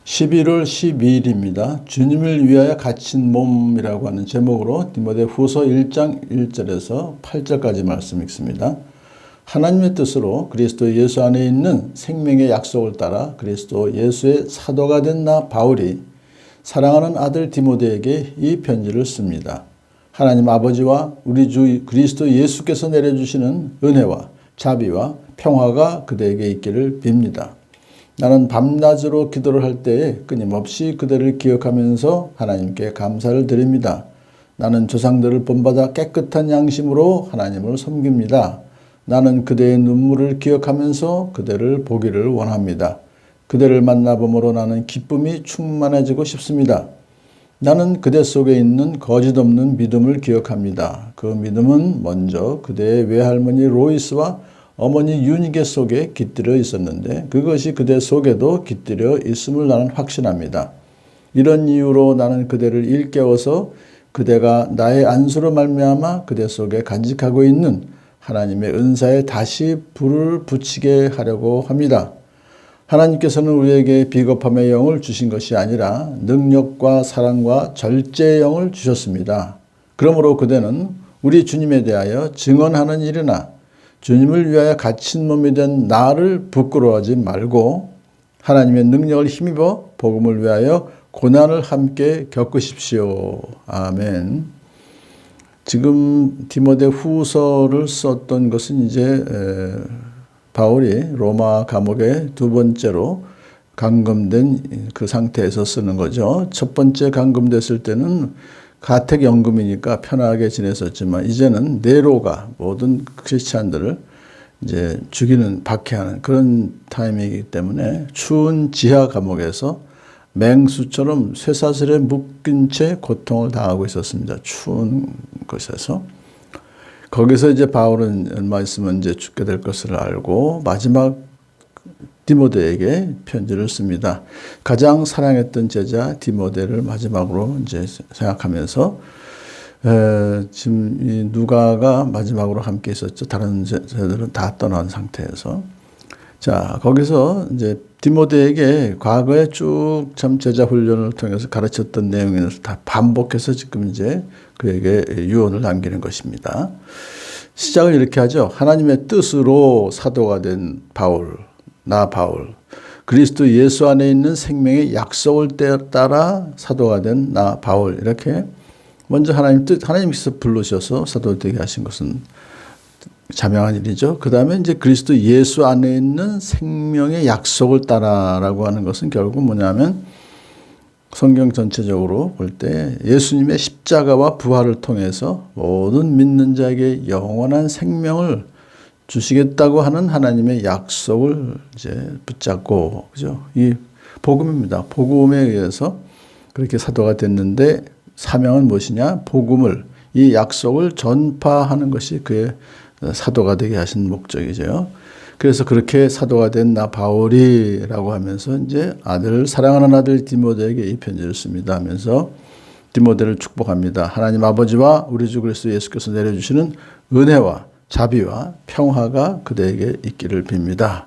11월 12일입니다. 주님을 위하여 갇힌 몸이라고 하는 제목으로 디모데 후서 1장 1절에서 8절까지 말씀 읽습니다. 하나님의 뜻으로 그리스도 예수 안에 있는 생명의 약속을 따라 그리스도 예수의 사도가 된 나 바울이 사랑하는 아들 디모데에게 이 편지를 씁니다. 하나님 아버지와 우리 주 그리스도 예수께서 내려주시는 은혜와 자비와 평화가 그대에게 있기를 빕니다. 나는 밤낮으로 기도를 할 때에 끊임없이 그대를 기억하면서 하나님께 감사를 드립니다. 나는 조상들을 본받아 깨끗한 양심으로 하나님을 섬깁니다. 나는 그대의 눈물을 기억하면서 그대를 보기를 원합니다. 그대를 만나봄으로 나는 기쁨이 충만해지고 싶습니다. 나는 그대 속에 있는 거짓 없는 믿음을 기억합니다. 그 믿음은 먼저 그대의 외할머니 로이스와 어머니 유니게 속에 깃들여 있었는데 그것이 그대 속에도 깃들여 있음을 나는 확신합니다. 이런 이유로 나는 그대를 일깨워서 그대가 나의 안수로 말미암아 그대 속에 간직하고 있는 하나님의 은사에 다시 불을 붙이게 하려고 합니다. 하나님께서는 우리에게 비겁함의 영을 주신 것이 아니라 능력과 사랑과 절제의 영을 주셨습니다. 그러므로 그대는 우리 주님에 대하여 증언하는 일이나 주님을 위하여 갇힌 몸이 된 나를 부끄러워하지 말고 하나님의 능력을 힘입어 복음을 위하여 고난을 함께 겪으십시오. 아멘. 지금 디모데 후서를 썼던 것은 이제 바울이 로마 감옥에 두 번째로 감금된 그 상태에서 쓰는 거죠. 첫 번째 감금됐을 때는 가택연금이니까 편하게 지냈었지만 이제는 네로가 모든 크리스찬들을 이제 죽이는 박해하는 그런 타임이기 때문에 추운 지하 감옥에서 맹수처럼 쇠사슬에 묶인 채 고통을 당하고 있었습니다. 추운 곳에서. 거기서 이제 바울은 얼마 있으면 이제 죽게 될 것을 알고 마지막 디모데에게 편지를 씁니다. 가장 사랑했던 제자 디모데를 마지막으로 이제 생각하면서 지금 이 누가가 마지막으로 함께 있었죠. 다른 제자들은 다 떠난 상태에서. 자, 거기서 이제 디모데에게 과거에 쭉 참 제자 훈련을 통해서 가르쳤던 내용을 다 반복해서 지금 이제 그에게 유언을 남기는 것입니다. 시작을 이렇게 하죠. 하나님의 뜻으로 사도가 된 바울. 나 바울, 그리스도 예수 안에 있는 생명의 약속을 따라 사도가 된 나 바울. 이렇게 먼저 하나님께서 부르셔서 사도 되게 하신 것은 자명한 일이죠. 그 다음에 이제 그리스도 예수 안에 있는 생명의 약속을 따라라고 하는 것은 결국 뭐냐면 성경 전체적으로 볼 때 예수님의 십자가와 부활을 통해서 모든 믿는 자에게 영원한 생명을 주시겠다고 하는 하나님의 약속을 이제 붙잡고, 그죠? 이 복음입니다. 복음에 의해서 그렇게 사도가 됐는데 사명은 무엇이냐? 복음을, 이 약속을 전파하는 것이 그의 사도가 되게 하신 목적이죠. 그래서 그렇게 사도가 된 나 바울이라고 하면서 이제 사랑하는 아들 디모데에게 이 편지를 씁니다 하면서 디모데를 축복합니다. 하나님 아버지와 우리 주 그리스도 예수께서 내려주시는 은혜와 자비와 평화가 그대에게 있기를 빕니다.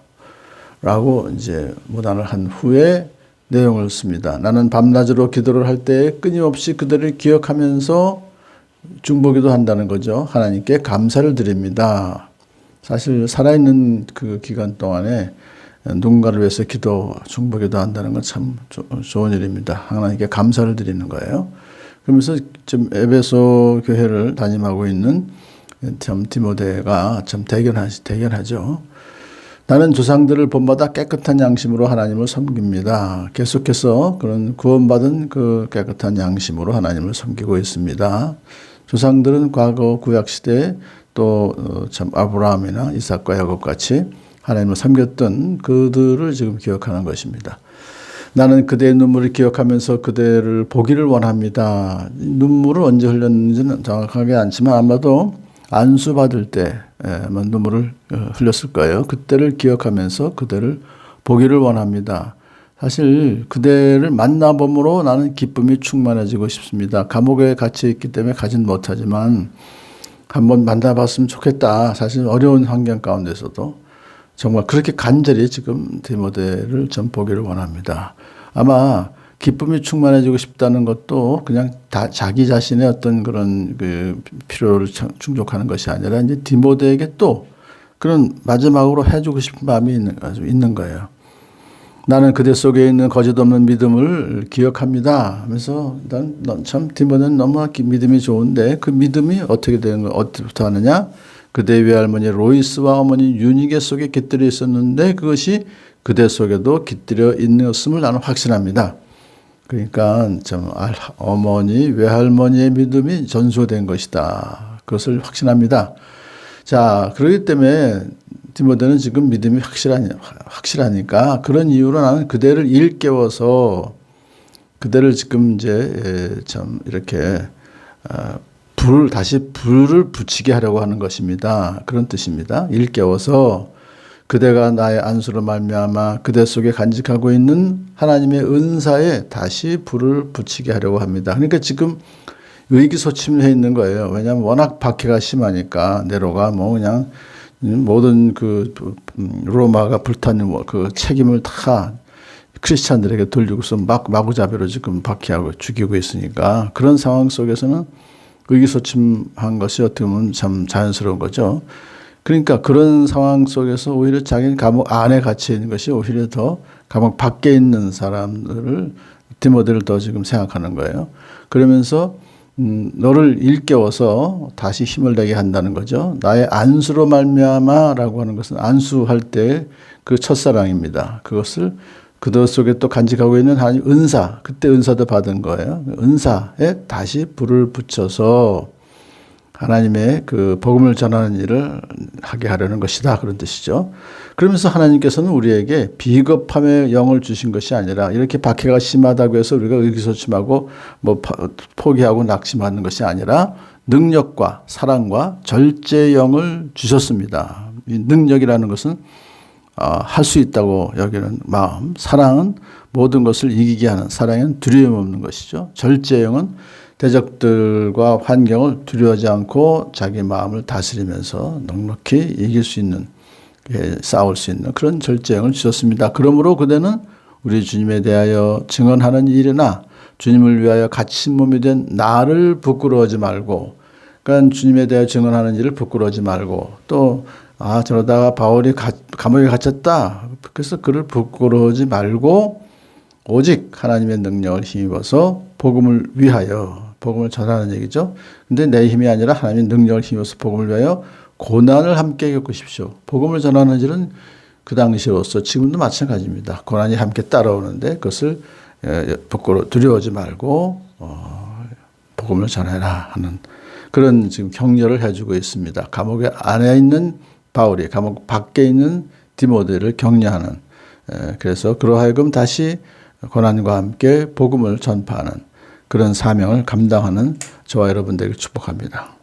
라고 이제 문안을 한 후에 내용을 씁니다. 나는 밤낮으로 기도를 할 때 끊임없이 그대를 기억하면서 중보기도 한다는 거죠. 하나님께 감사를 드립니다. 사실 살아있는 그 기간 동안에 누군가를 위해서 중보기도 한다는 건 참 좋은 일입니다. 하나님께 감사를 드리는 거예요. 그러면서 지금 에베소 교회를 담임하고 있는 참 디모데가 참 대견하죠. 나는 조상들을 본받아 깨끗한 양심으로 하나님을 섬깁니다. 계속해서 그런 구원받은 그 깨끗한 양심으로 하나님을 섬기고 있습니다. 조상들은 과거 구약시대에 또 참 아브라함이나 이삭과 야곱 같이 하나님을 섬겼던 그들을 지금 기억하는 것입니다. 나는 그대의 눈물을 기억하면서 그대를 보기를 원합니다. 눈물을 언제 흘렸는지는 정확하게 않지만 아마도 안수 받을 때 눈물을 흘렸을 거예요. 그때를 기억하면서 그대를 보기를 원합니다. 사실 그대를 만나봄으로 나는 기쁨이 충만해지고 싶습니다. 감옥에 갇혀 있기 때문에 가진 못하지만 한번 만나봤으면 좋겠다. 사실 어려운 환경 가운데서도 정말 그렇게 간절히 지금 디모데를 좀 보기를 원합니다. 아마 기쁨이 충만해지고 싶다는 것도 그냥 다 자기 자신의 어떤 그런 그 필요를 충족하는 것이 아니라 이제 디모데에게 또 그런 마지막으로 해주고 싶은 마음이 있는 거예요. 나는 그대 속에 있는 거짓 없는 믿음을 기억합니다 하면서 난 참 디모데는 너무 믿음이 좋은데 그 믿음이 어떻게 되는 거, 어디부터 하느냐? 그대 외할머니 로이스와 어머니 유니게 속에 깃들여 있었는데 그것이 그대 속에도 깃들여 있는 것임을 나는 확신합니다. 그러니까 좀 어머니, 외할머니의 믿음이 전수된 것이다. 그것을 확신합니다. 자, 그렇기 때문에 디모데는 지금 믿음이 확실하니까 그런 이유로 나는 그대를 일깨워서 그대를 지금 이제 참 이렇게 다시 불을 붙이게 하려고 하는 것입니다. 그런 뜻입니다. 일깨워서 그대가 나의 안수로 말미암아 그대 속에 간직하고 있는 하나님의 은사에 다시 불을 붙이게 하려고 합니다. 그러니까 지금 의기소침해 있는 거예요. 왜냐하면 워낙 박해가 심하니까 네로가 뭐 그냥 모든 그 로마가 불타는 그 책임을 다 크리스찬들에게 돌리고서 마구잡이로 지금 박해하고 죽이고 있으니까 그런 상황 속에서는 의기소침한 것이 어떻게 보면 참 자연스러운 거죠. 그러니까 그런 상황 속에서 오히려 자기는 감옥 안에 갇혀 있는 것이 오히려 더 감옥 밖에 있는 사람들을 디모데를 더 지금 생각하는 거예요. 그러면서 너를 일깨워서 다시 힘을 내게 한다는 거죠. 나의 안수로 말미암아라고 하는 것은 안수할 때 그 첫사랑입니다. 그것을 그들 속에 또 간직하고 있는 하나님 은사, 그때 은사도 받은 거예요. 은사에 다시 불을 붙여서 하나님의 그 복음을 전하는 일을 하게 하려는 것이다. 그런 뜻이죠. 그러면서 하나님께서는 우리에게 비겁함의 영을 주신 것이 아니라 이렇게 박해가 심하다고 해서 우리가 의기소침하고 뭐 포기하고 낙심하는 것이 아니라 능력과 사랑과 절제의 영을 주셨습니다. 이 능력이라는 것은 할 수 있다고 여기는 마음, 사랑은 모든 것을 이기게 하는, 사랑은 두려움 없는 것이죠. 절제의 영은 대적들과 환경을 두려워하지 않고 자기 마음을 다스리면서 넉넉히 이길 수 있는, 싸울 수 있는 그런 절제형을 주셨습니다. 그러므로 그대는 우리 주님에 대하여 증언하는 일이나 주님을 위하여 갇힌 몸이 된 나를 부끄러워하지 말고, 그러니까 주님에 대하여 증언하는 일을 부끄러워하지 말고, 또 저러다가 바울이 감옥에 갇혔다. 그래서 그를 부끄러워하지 말고 오직 하나님의 능력을 힘입어서 복음을 위하여, 복음을 전하는 얘기죠. 근데 내 힘이 아니라 하나님의 능력을 힘입어서 복음을 위하여 고난을 함께 겪으십시오. 복음을 전하는 일은 그 당시로서 지금도 마찬가지입니다. 고난이 함께 따라오는데 그것을 두려워하지 말고 복음을 전해라 하는 그런 지금 격려를 해주고 있습니다. 감옥 안에 있는 바울이 감옥 밖에 있는 디모데를 격려하는, 그래서 그러하여금 다시 고난과 함께 복음을 전파하는 그런 사명을 감당하는 저와 여러분들에게 축복합니다.